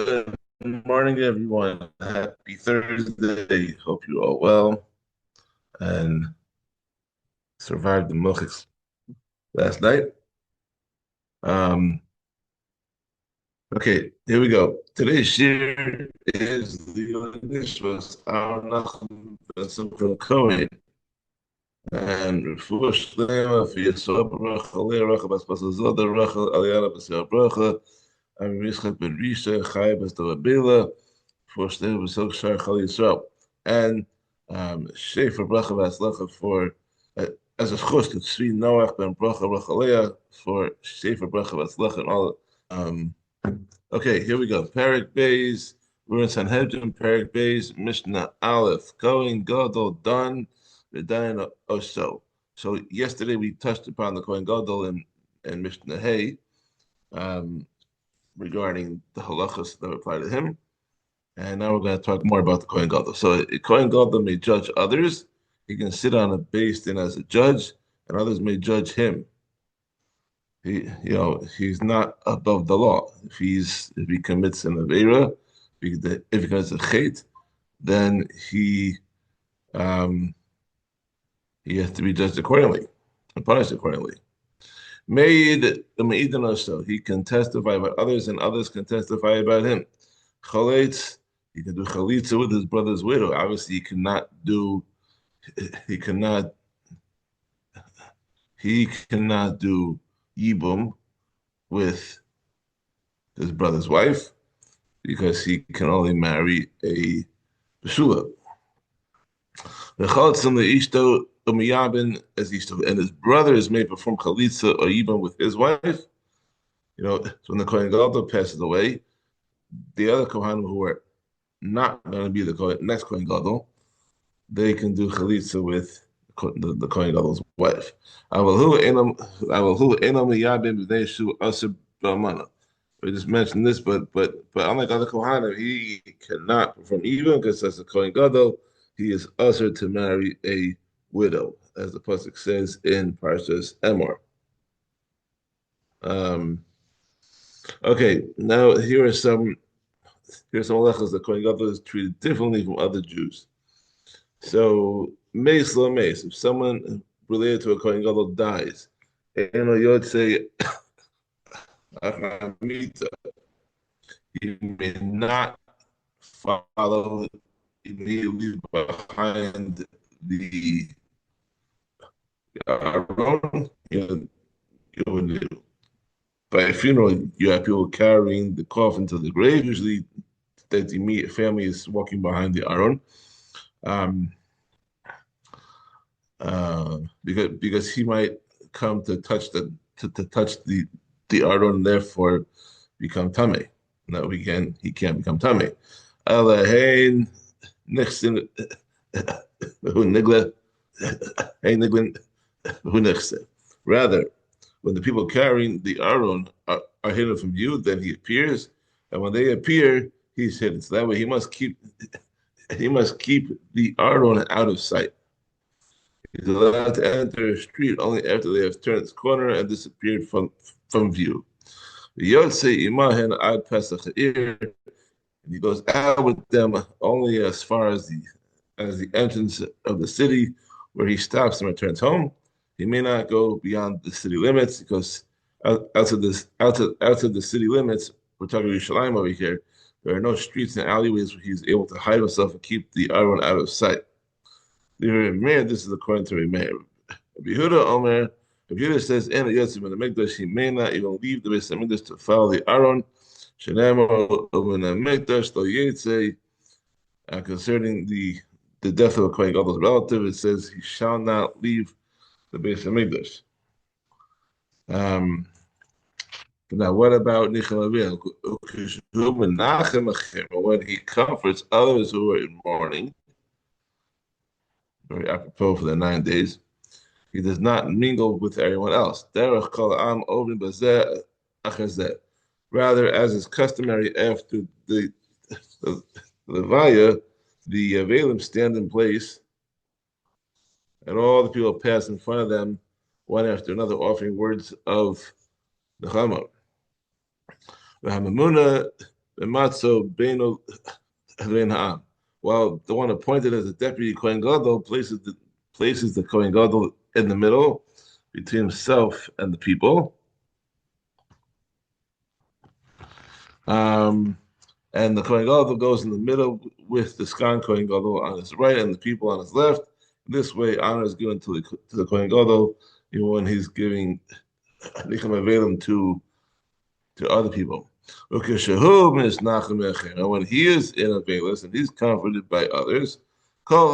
Good morning, everyone. Happy Thursday. Hope you all well and survived the milchiks last night. Um, okay, here we go. Today's shiur is the Nishmas, our Nachum from Kohen. And Refuah Shlema for Yisrael Baruch Alei Racha Bas Zoda Racha Aliyah Bas Bracha Am Yishchak Ben Risha Chai Bas Dorabela for Shlema B'Sok Shar Chal Yisrael and Shefer Bracha Bas Lacha for as a chus to Tzvi Noach Ben Bracha Rachalea for Shefer Bracha Bas Lacha and all. Um, okay, here we go. Perek Beis. We're in Sanhedrin. Perek Beis Mishnah Aleph. Kohen Gadol done. V'dayin Oso. So yesterday we touched upon the Kohen Gadol and Mishnah Hay regarding the halachas that apply to him. And now we're going to talk more about the Kohen Gadol. So a Kohen Gadol may judge others. He can sit on a base then as a judge, and others may judge him. He's not above the law. If he commits an avera, if he commits a chait, then he has to be judged accordingly and punished accordingly. Made the Me'idan also. He can testify about others, and others can testify about him. Chalitz, he can do chalitza with his brother's widow. Obviously, he cannot do yibum with his brother's wife because he can only marry a beshula. The chalitzim the ishto umiyabin as ishto, and his brothers may perform chalitza or yibum with his wife. So when the Kohen Gadol passes away, the other Kohanim who are not going to be the next Kohen Gadol, they can do chalitza with the Kohen Gadol's wife. We just mentioned this, but unlike other Kohanim, he cannot perform even because as a Kohen Gadol, he is usher to marry a widow, as the pasuk says in Parshas Emor. Okay, now here's some halachas that Kohen Gadol is treated differently from other Jews. So, meis lo meis, if someone related to a Kohen Gadol dies, Yod say, he may not follow immediately behind the Aron. By a funeral, you have people carrying the coffin to the grave. Usually, that the immediate family is walking behind the Aron. Because he might come to touch the Aron and therefore become tame. No, he can't become tame. Elahein nixin who nigla hey niglin who nixin. Rather, when the people carrying the Aron are hidden from view, then he appears, and when they appear, he's hidden. So that way, he must keep the Aron out of sight. He's allowed to enter a street only after they have turned its corner and disappeared from view. Yitzie imahen ad Pesach ha'ir, and he goes out with them only as far as the entrance of the city, where he stops and returns home. He may not go beyond the city limits because outside the city limits, we're talking Yerushalayim over here. There are no streets and alleyways where he's able to hide himself and keep the Aron out of sight. This is according to Meir. Yehuda Omer, if Yehuda says, "And Yitzie ben Hamikdash," he may not even leave the Beis Hamikdash to follow the Aron. Shenamar ben Hamikdash lo Yitzie. Concerning the death of a Kohen Gadol's relative, it says he shall not leave the Beis Hamikdash. Now, what about Nichel when he comforts others who are in mourning? Very apropos for the 9 days. He does not mingle with everyone else. Rather, as is customary after the Levaya, the Avelim stand in place, and all the people pass in front of them, one after another, offering words of Nechama. Matzo Beno Ha'am. While the one appointed as a deputy Kohen Gadol places the Kohen Gadol in the middle between himself and the people. And the Kohen Gadol goes in the middle with the Skan Kohen Gadol on his right and the people on his left. This way, honor is given to the Kohen Gadol, even when he's giving Nicham Avelim to other people. And when he is in Avelis and he's comforted by others, all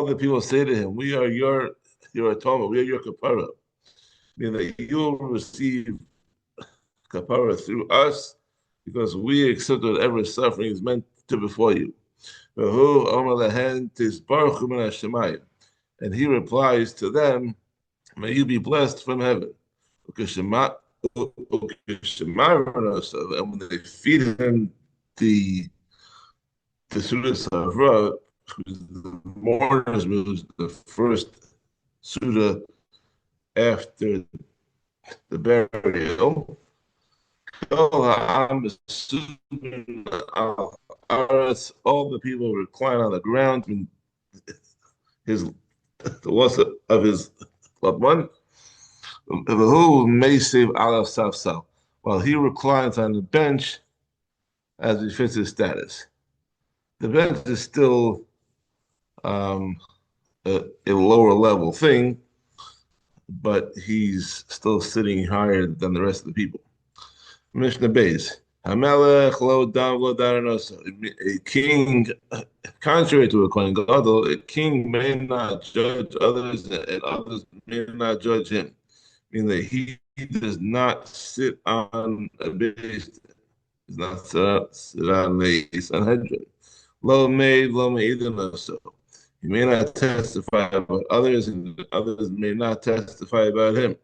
the people say to him, "We are your atonement. We are your kapara." Meaning that you'll receive kapara through us because we accept whatever suffering is meant to befall you. And he replies to them, "May you be blessed from heaven." And when they feed him the Suda Savra, who's the mourner's meal, who's the first Suda after the burial, all the people recline on the ground and his the loss of his loved one. Who may save Aleph Safsal while he reclines on the bench as befits his status. The bench is still a lower level thing, but he's still sitting higher than the rest of the people. Mishnah Beis. Hamelech lo dam lo daranosa. A king, contrary to a Kohen Gadol, a king may not judge others, and others may not judge him. Meaning that he does not sit on a base, does not sit on a Sanhedrin. Lo made, lo so. He may not testify about others, and others may not testify about him.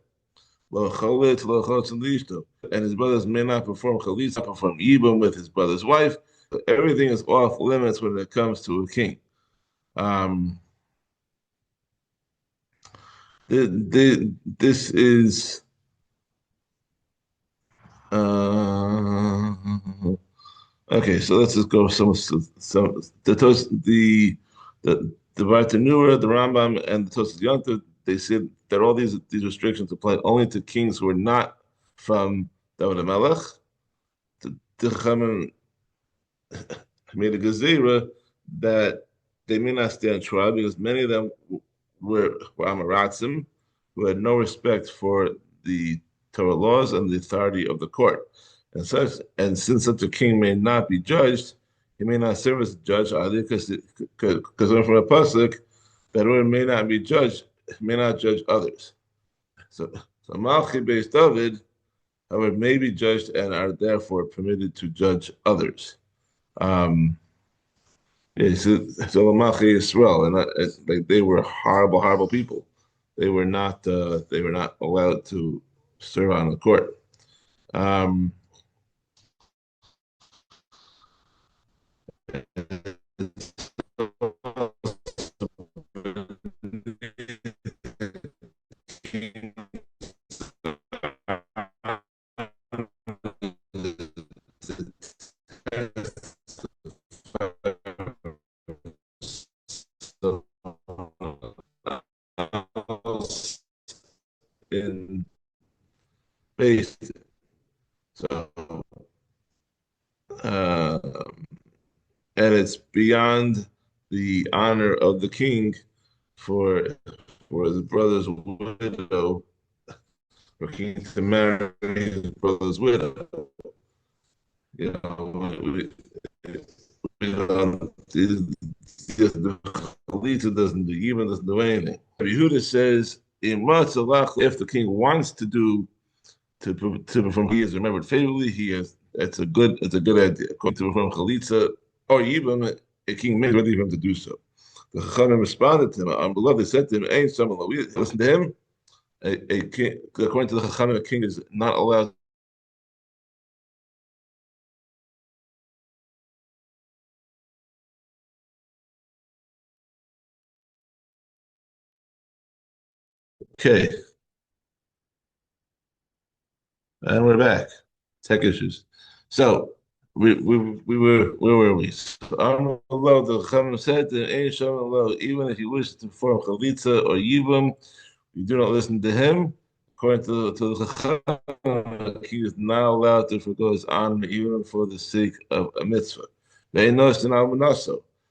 Lo chalit, lo chotz, and his brothers may not perform chalitza, perform yibum with his brother's wife. So everything is off limits when it comes to a king. This is okay. So let's just go some the Bartanura, the Rambam, and the Tosas Yontif. They said that all these restrictions apply only to kings who are not from David Melech. The Chachamim made a gezerah that they may not stand trial because many of them were Amaratzim, who had no respect for the Torah laws and the authority of the court. And since such a king may not be judged, he may not serve as a judge either because from a pasuk, that one may not be judged, may not judge others. So Malchi based David, however, may be judged and are therefore permitted to judge others. Yeah, so Malchi Yisrael, and like they were horrible, horrible people. They were not allowed to serve on the court. In base, so and it's beyond the honor of the king for his brother's widow, for king to marry his brother's widow. You know, the Chalitza doesn't do, even doesn't do anything. Yehuda says in Matzalach, if the king wants to perform, he is remembered favorably. It's a good idea. According to perform Chalitza or even a king may be ready for him to do so. The Chachamim responded to him. On below, they said to him, "Ain't someone listen to him." A king, according to the Chachamim, a king is not allowed. Okay, and we're back. tech issues. So we were where were we? So, the Chachamim said that Ein Shalom Lo, even if he wishes to perform chalitza or yibum, you do not listen to him. According to the Chachamim, he is not allowed to forgo his honor even for the sake of a mitzvah. They know it's an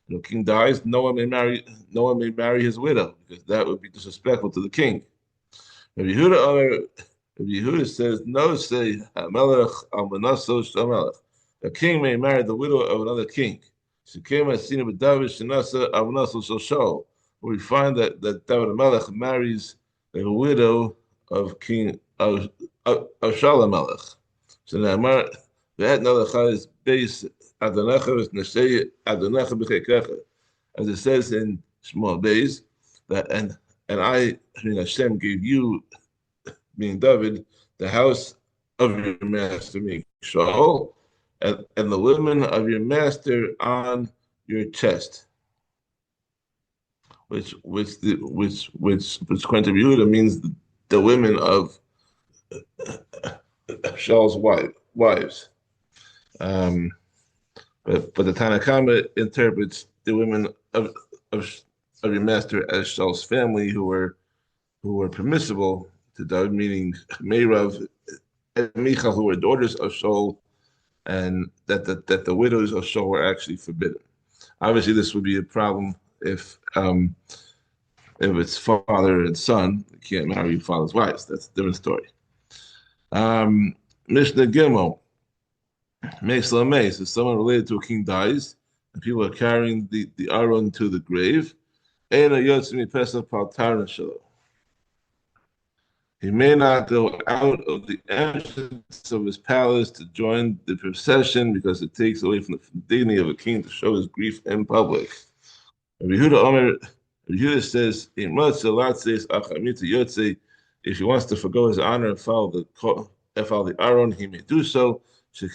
the king dies, no one may marry his widow, because that would be disrespectful to the king. Rabbi Yehuda says, no, say, Melech al Manasso Shamelech. A king may marry the widow of another king. She came as seen with David Shinasa al Manasso Shoshol. We find that David Melech marries the widow of King of Shalom Melech. So now, that Nalachah is based Adonacha is Nashei Adonacha B'Chekecha, as it says in small days, that and Hashem gave you, meaning David, the house of your master, meaning Shaul, and the women of your master on your chest, which according to Yehuda means the women of Shaul's wives. But the Tanakhama interprets the women of your master as Shaul's family, who were permissible to David, meaning Meirav and Michal, who were daughters of Shaul, and that the widows of Shaul were actually forbidden. Obviously, this would be a problem if it's father and son. You can't marry your father's wives. That's a different story. Mishnah Gimel makes Lamei. So someone related to a king dies, and people are carrying the Aron to the grave. He may not go out of the entrance of his palace to join the procession because it takes away from the dignity of a king to show his grief in public. Rabbi Yehuda says, if he wants to forgo his honor and follow the Aron, he may do so. But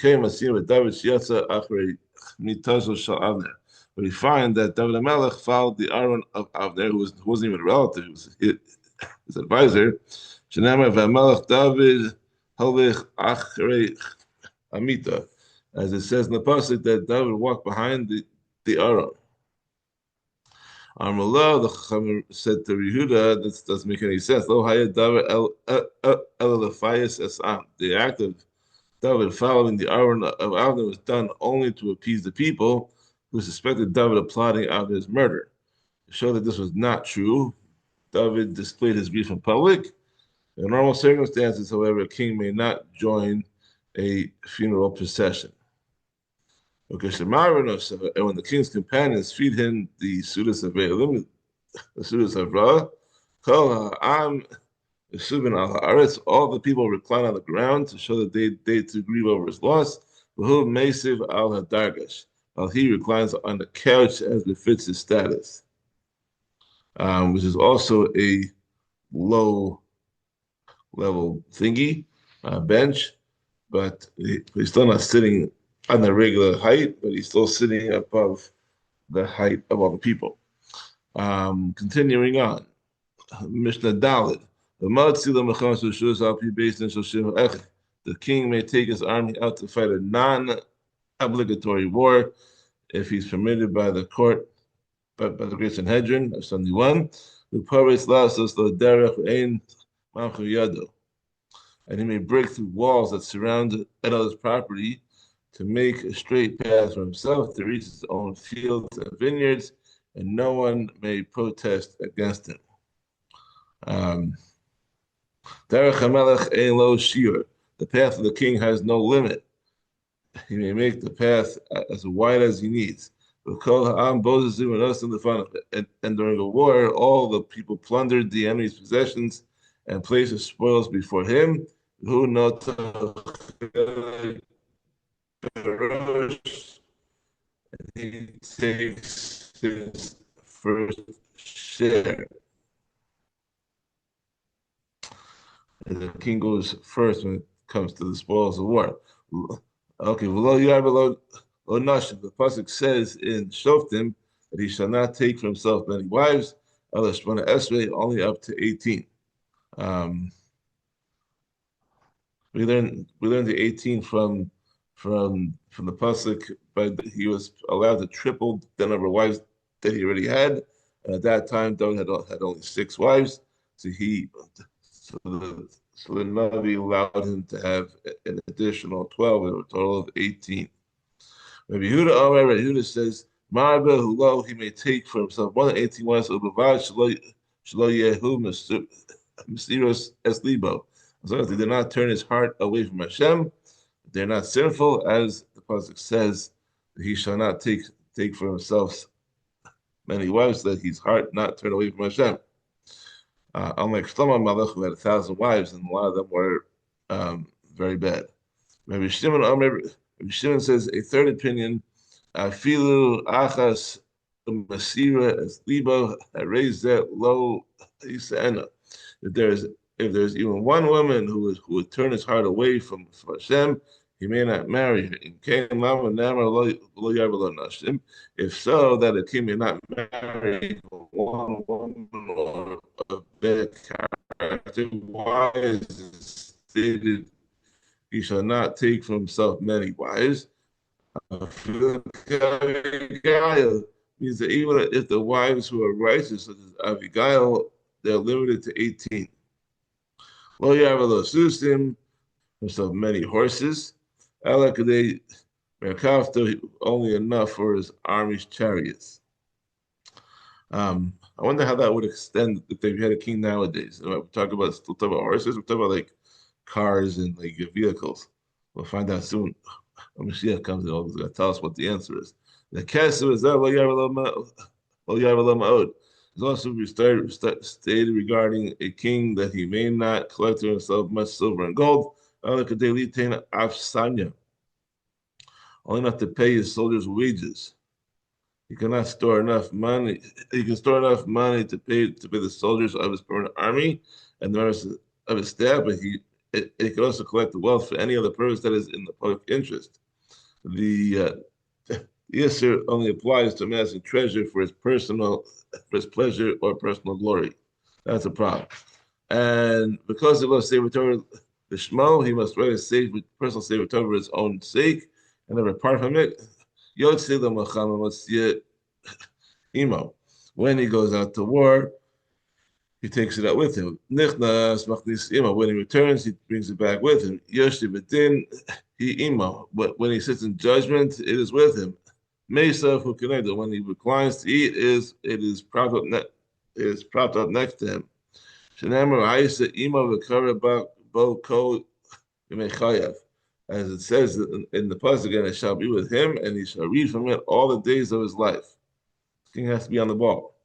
we find that David Melech followed the Aron of Avner, who wasn't even a relative, he was his advisor. David Amita, as it says in the pasuk that David walked behind the Aron. Armallah, the Chachamim said to Yehuda, this doesn't make any sense. The act of David following the Aron of Avner was done only to appease the people who suspected David of plotting Avner's murder. To show that this was not true, David displayed his grief in public. In normal circumstances, however, a king may not join a funeral procession. And when the king's companions feed him the Sudas of Ve'elim, the Sudas of Ra, all the people recline on the ground to show that they to grieve over his loss. While he reclines on the couch as befits his status, which is also a low level thingy, bench, but he's still not sitting on the regular height, but he's still sitting above the height of all the people. Continuing on, Mishnah Daled. The king may take his army out to fight a non-obligatory war if he's permitted by the court, by the great Sanhedrin of 71. And he may break through walls that surround another's property to make a straight path for himself to reach his own fields and vineyards, and no one may protest against him. Shiur. The path of the king has no limit. He may make the path as wide as he needs. And during a war, all the people plundered the enemy's possessions and placed spoils before him. Who not and he takes his first share. And the king goes first when it comes to the spoils of war. Okay, the pasuk says in Shoftim that he shall not take for himself many wives, only up to 18. We learned the 18 from the pasuk, but he was allowed to triple the number of wives that he already had. And at that time, David had only 6 wives. So the Navi allowed him to have an additional 12, a total of 18. Rabbi Yehuda says, Marba Hulo, he may take for himself more than 18 wives, Ubavad Shlo Yehu Mesiros Eslibo. As long as they did not turn his heart away from Hashem, they're not sinful, as the pasuk says, he shall not take for himself many wives, that his heart not turn away from Hashem. Unlike Shlomo Malach, who had 1,000 wives, and a lot of them were very bad. Rabbi Shimon says a third opinion, Afilu Achas Masira as Libo Harezet Lo Isana. If there's even one woman who would turn his heart away from Hashem, he may not marry her. If so, that a king may not marry one woman or a bad character. Why is it stated he shall not take for himself many wives? Means that even if the wives who are righteous, such as Abigail, they're limited to 18. Lo Yarvalo Susim, himself many horses. Alakade Merkavto, only enough for his army's chariots. I wonder how that would extend if they had a king nowadays. We're still talk about horses, we're talking about like cars and like vehicles. We'll find out soon. When Mashiach comes in, he's going to tell us what the answer is. The Kesser is that Lo Yarvalo Ma'od. It's also stated regarding a king that he may not collect to himself much silver and gold, only not to pay his soldiers' wages. He cannot store enough money. He can store enough money to pay the soldiers of his permanent army and the members of his staff, but it can also collect the wealth for any other purpose that is in the public interest. The Yisur only applies to amassing treasure for his pleasure or personal glory. That's a problem. And because it was Sefer Torah the Shmo, he must write a personal Sefer Torah for his own sake and never part from it. When he goes out to war, he takes it out with him. When he returns, he brings it back with him. But when he sits in judgment, it is with him. Mesav who connected. When he reclines to eat, it is propped up next to him. As it says in the pasuk, and it shall be with him, and he shall read from it all the days of his life. The king has to be on the ball.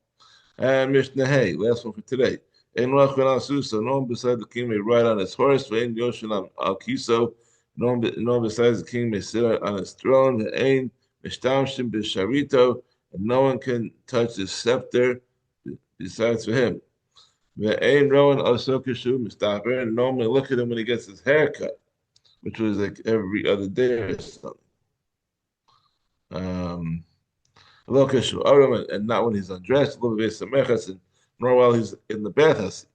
And Mishnah Hey, last one for today. No one beside the king may ride on his horse. No one besides the king may sit on his throne. And no one can touch his scepter besides for him. And no one may look at him when he gets his hair cut, which was like every other day or something. And not when he's undressed, nor while he's in the bathhouse.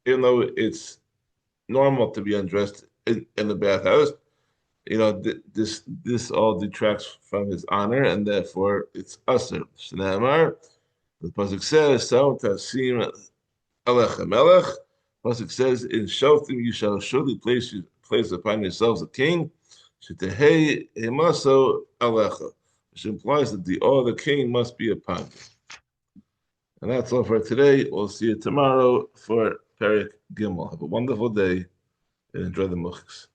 Even though it's normal to be undressed in the bathhouse, this all detracts from his honor, and therefore it's usher. The pasuk says, "So tasim alech melech." Pasuk says, "In shoftim you shall surely place upon yourselves a king." Shetehei hemaso alecha, which implies that the awe of the king must be upon you. And that's all for today. We'll see you tomorrow for Perek Gimel. Have a wonderful day and enjoy the muchs.